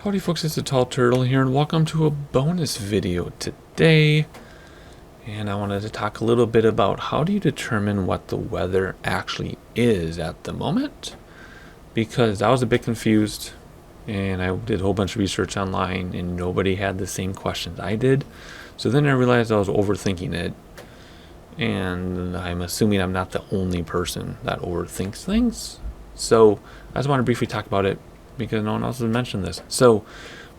Howdy folks, it's a Tall Turtle here and welcome to a bonus video today. And I wanted to talk a little bit about how do you determine what the weather actually is at the moment. Because I was a bit confused and I did a whole bunch of research online and nobody had the same questions I did. So then I realized I was overthinking it. And I'm assuming I'm not the only person that overthinks things. So I just want to briefly talk about it, because no one else has mentioned this. So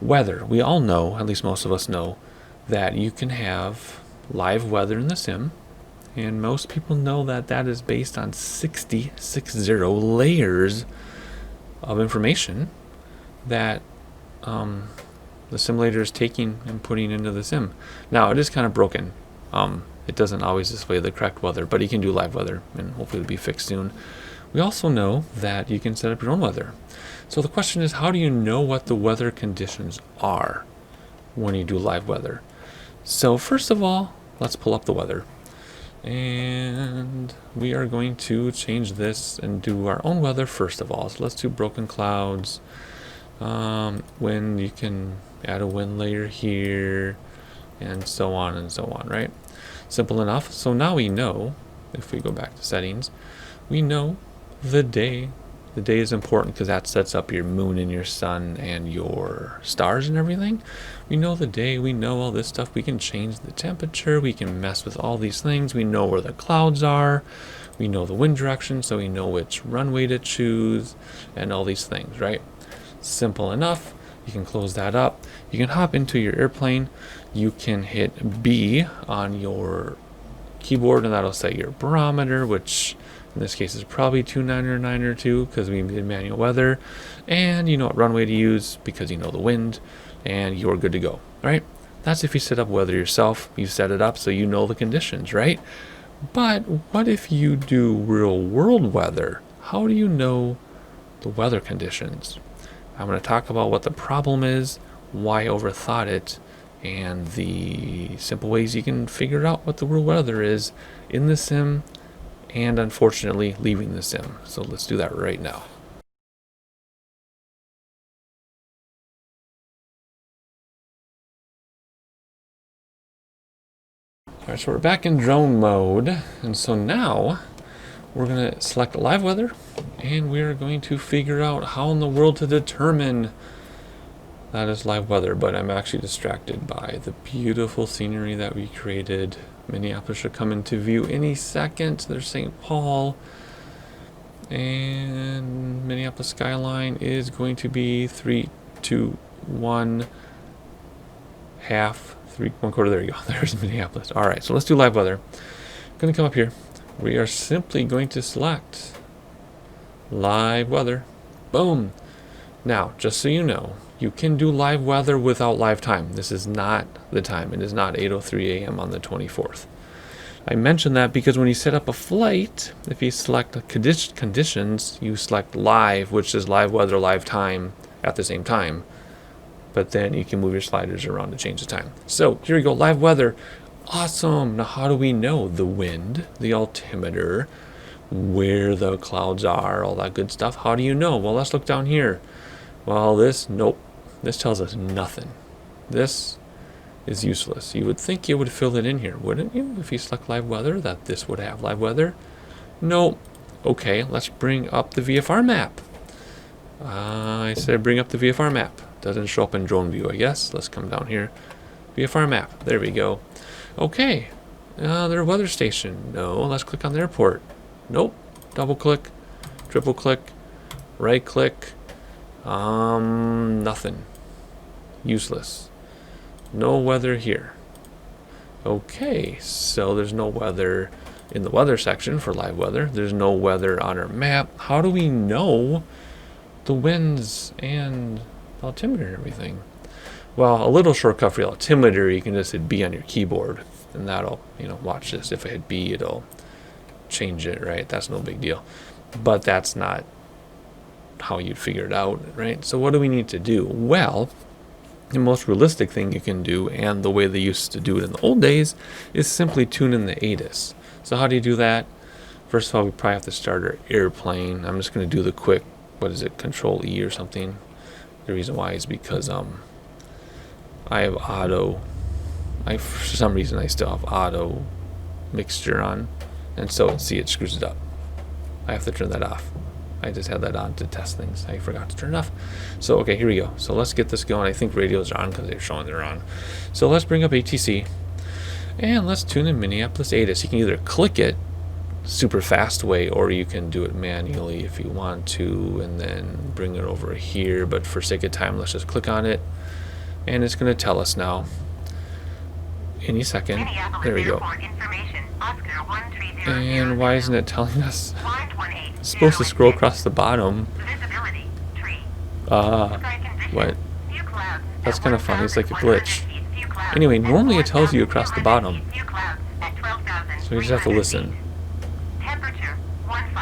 weather, we all know, at least most of us know, that you can have live weather in the sim, and most people know that that is based on 60 layers of information that the simulator is taking and putting into the sim. Now it is kind of broken. It doesn't always display the correct weather, but you can do live weather and hopefully it'll be fixed soon. We also know that you can set up your own weather. So the question is, how do you know what the weather conditions are when you do live weather? So first of all, let's pull up the weather. And we are going to change this and do our own weather first of all. So let's do broken clouds. Wind, you can add a wind layer here, and so on, right? Simple enough. So now we know, if we go back to settings, we know the day. The day is important because that sets up your moon and your sun and your stars and everything. We know the day, we know all this stuff. We can change the temperature, we can mess with all these things. We know where the clouds are, we know the wind direction, so we know which runway to choose and all these things, right? Simple enough. You can close that up. You can hop into your airplane. You can hit B on your keyboard and that'll set your barometer, which in this case is probably 2992 because we did manual weather, and you know what runway to use because you know the wind, and you're good to go, right? That's if you set up weather yourself. You set it up so you know the conditions, right? But what if you do real world weather? How do you know the weather conditions? I'm going to talk about what the problem is, why I overthought it, and the simple ways you can figure out what the real weather is in the sim, and unfortunately leaving the sim. So let's do that right now. Alright, so we're back in drone mode, and so now we're going to select live weather, and we are going to figure out how in the world to determine that is live weather. But I'm actually distracted by the beautiful scenery that we created. Minneapolis should come into view any second. There's St. Paul, and Minneapolis skyline is going to be 3, 2, 1, half, 3, 1/4. There you go. There's Minneapolis. All right, so let's do live weather. I'm going to come up here. We are simply going to select live weather. Boom. Now, just so you know, you can do live weather without live time. This is not the time. It is not 8:03 a.m. on the 24th. I mention that because when you set up a flight, if you select conditions, you select live, which is live weather, live time at the same time. But then you can move your sliders around to change the time. So here we go, live weather. Awesome. Now how do we know? The wind, the altimeter, where the clouds are, all that good stuff. How do you know? Well, let's look down here. Well, nope. This tells us nothing. This is useless. You would think you would fill it in here, wouldn't you? If you select live weather, that this would have live weather. Nope. Okay, let's bring up the VFR map. I said bring up the VFR map. Doesn't show up in drone view, I guess. Let's come down here. VFR map. There we go. Okay. Their weather station. No. Let's click on the airport. Nope. Double click. Triple click. Right click. Nothing. Useless. No weather here. Okay, so there's no weather in the weather section for live weather. There's no weather on our map. How do we know the winds and altimeter and everything? Well, a little shortcut for the altimeter, you can just hit B on your keyboard, and that'll, watch this. If I hit B, it'll change it, right? That's no big deal. But that's not how you'd figure it out, right? So what do we need to do? Well, the most realistic thing you can do, and the way they used to do it in the old days, is simply tune in the ATIS. So how do you do that? First of all, we probably have to start our airplane. I'm just going to do the quick, Control E or something. The reason why is because I have auto. For some reason I still have auto mixture on, and so see, it screws it up. I have to turn that off. I just had that on to test things. I forgot to turn it off. So okay, here we go. So let's get this going. I think radios are on because they're showing they're on. So let's bring up ATC and let's tune in Minneapolis ATIS. You can either click it super fast way, or you can do it manually if you want to, and then bring it over here. But for sake of time, let's just click on it, and it's going to tell us now. Any second. There we go. And why isn't it telling us? It's supposed to scroll across the bottom. What? That's kind of funny. It's like a glitch. Anyway, normally it tells you across the bottom. So you just have to listen. Temperature 15,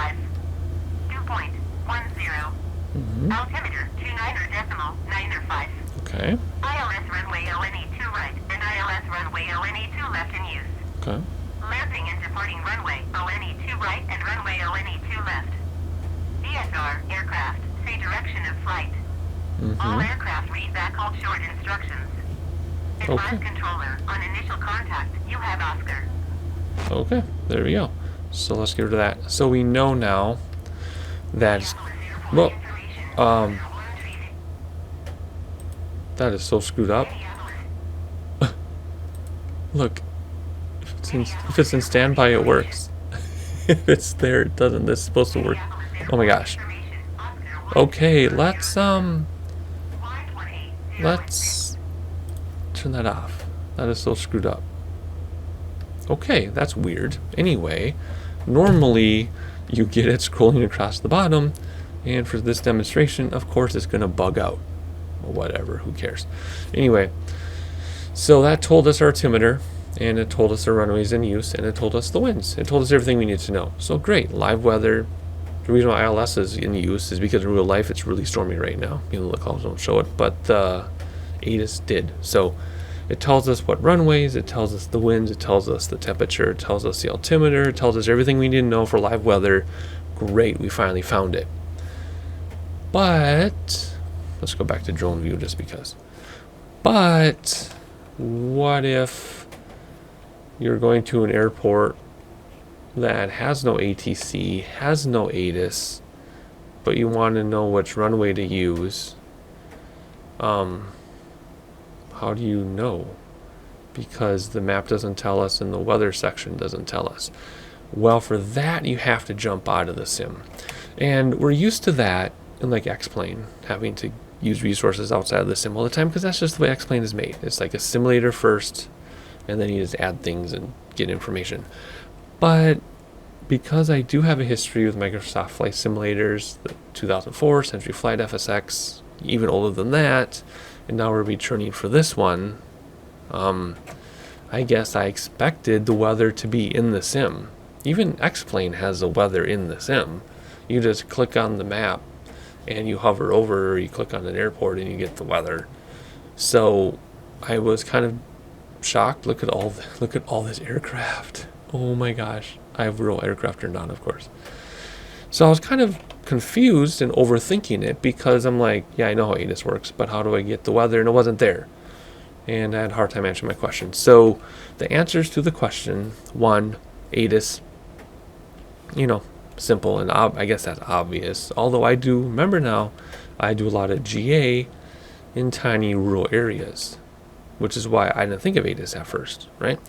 2.10. Altimeter 29.95. Okay. ILS runway ONE 2 right and ILS runway ONE 2 left in use. Okay. Landing and departing runway ONE 2 right and runway ONE 2 left. DSR aircraft, say direction of flight. All aircraft read back hold short instructions. Advise controller, on initial contact, you have Oscar. Okay, there we go. So let's get rid of that. So we know now that, well, that is so screwed up. Look, if it's in standby, it works. If it's there, it doesn't. This is supposed to work. Oh my gosh. Okay, let's turn that off. That is so screwed up. Okay, that's weird. Anyway, normally you get it scrolling across the bottom, and for this demonstration, of course, it's going to bug out. Or whatever, who cares? Anyway, so that told us our altimeter, and it told us the runways in use, and it told us the winds. It told us everything we need to know. So great, live weather. The reason why ILS is in use is because in real life it's really stormy right now. You know, the calls don't show it, but ATIS did. So it tells us what runways, it tells us the winds, it tells us the temperature, it tells us the altimeter, it tells us everything we need to know for live weather. Great, we finally found it. But let's go back to drone view just because. But what if you're going to an airport that has no ATC, has no ATIS, but you want to know which runway to use? How do you know? Because the map doesn't tell us and the weather section doesn't tell us. Well, for that, you have to jump out of the sim. And we're used to that in like X-Plane, having to use resources outside of the sim all the time, because that's just the way X-Plane is made. It's like a simulator first, and then you just add things and get information. But because I do have a history with Microsoft Flight Simulators, the 2004, Century Flight FSX, even older than that, and now we're returning for this one, I guess I expected the weather to be in the sim. Even X-Plane has the weather in the sim. You just click on the map and you hover over, or you click on an airport and you get the weather. So I was kind of shocked. Look at all this aircraft. Oh my gosh. I have real aircraft turned on, of course. So I was kind of confused and overthinking it, because I'm like, yeah, I know how ATIS works, but how do I get the weather? And it wasn't there. And I had a hard time answering my question. So the answers to the question, 1, ATIS, simple, and I guess that's obvious. Although I do remember now, I do a lot of GA in tiny rural areas, which is why I didn't think of ATIS at first, right?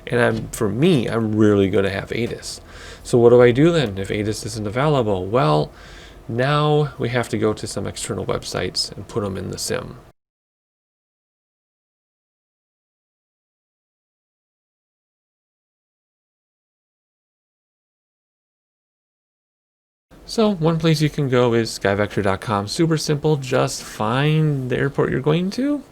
And for me, I'm really going to have ATIS. So what do I do then if ATIS isn't available? Well, now we have to go to some external websites and put them in the sim. So one place you can go is skyvector.com. Super simple. Just find the airport you're going to,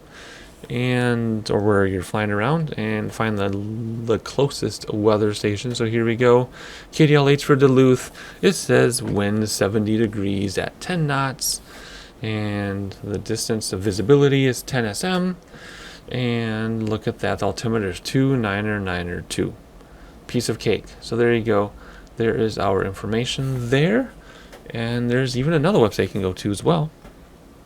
or where you're flying around, and find the closest weather station. So here we go. KDLH for Duluth. It says wind 70 degrees at 10 knots, and the distance of visibility is 10 SM. And look at that, the altimeter is 2. Piece of cake. So there you go. There is our information there. And there's even another website you can go to as well.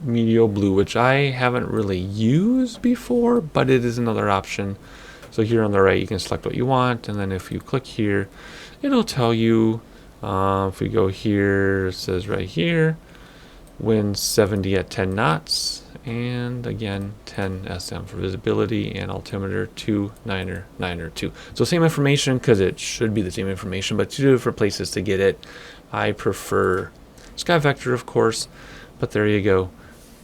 Meteo Blue, which I haven't really used before, but it is another option. So here on the right, you can select what you want, and then if you click here, it'll tell you, if we go here, it says right here, wind 70 at 10 knots, and again 10 SM for visibility, and altimeter 2 So same information, because it should be the same information, but two different places to get it. I prefer Sky Vector, of course, but there you go.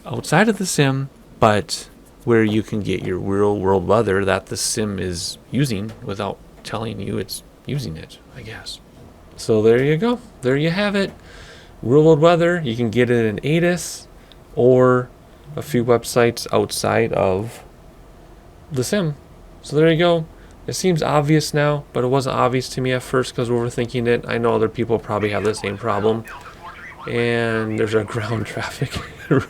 Outside of the sim, but where you can get your real world weather that the sim is using without telling you it's using it, I guess. So there you go. There you have it. Real world weather. You can get it in ATIS or a few websites outside of the sim. So there you go. It seems obvious now, but it wasn't obvious to me at first because we're overthinking it. I know other people probably have the same problem. And there's our ground traffic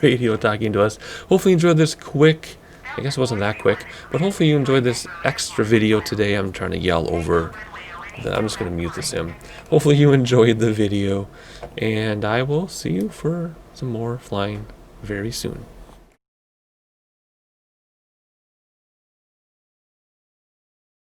radio talking to us. Hopefully you enjoyed this quick, I guess it wasn't that quick, but hopefully you enjoyed this extra video today. I'm trying to yell over I'm just going to mute the sim. Hopefully you enjoyed the video, and I will see you for some more flying very soon.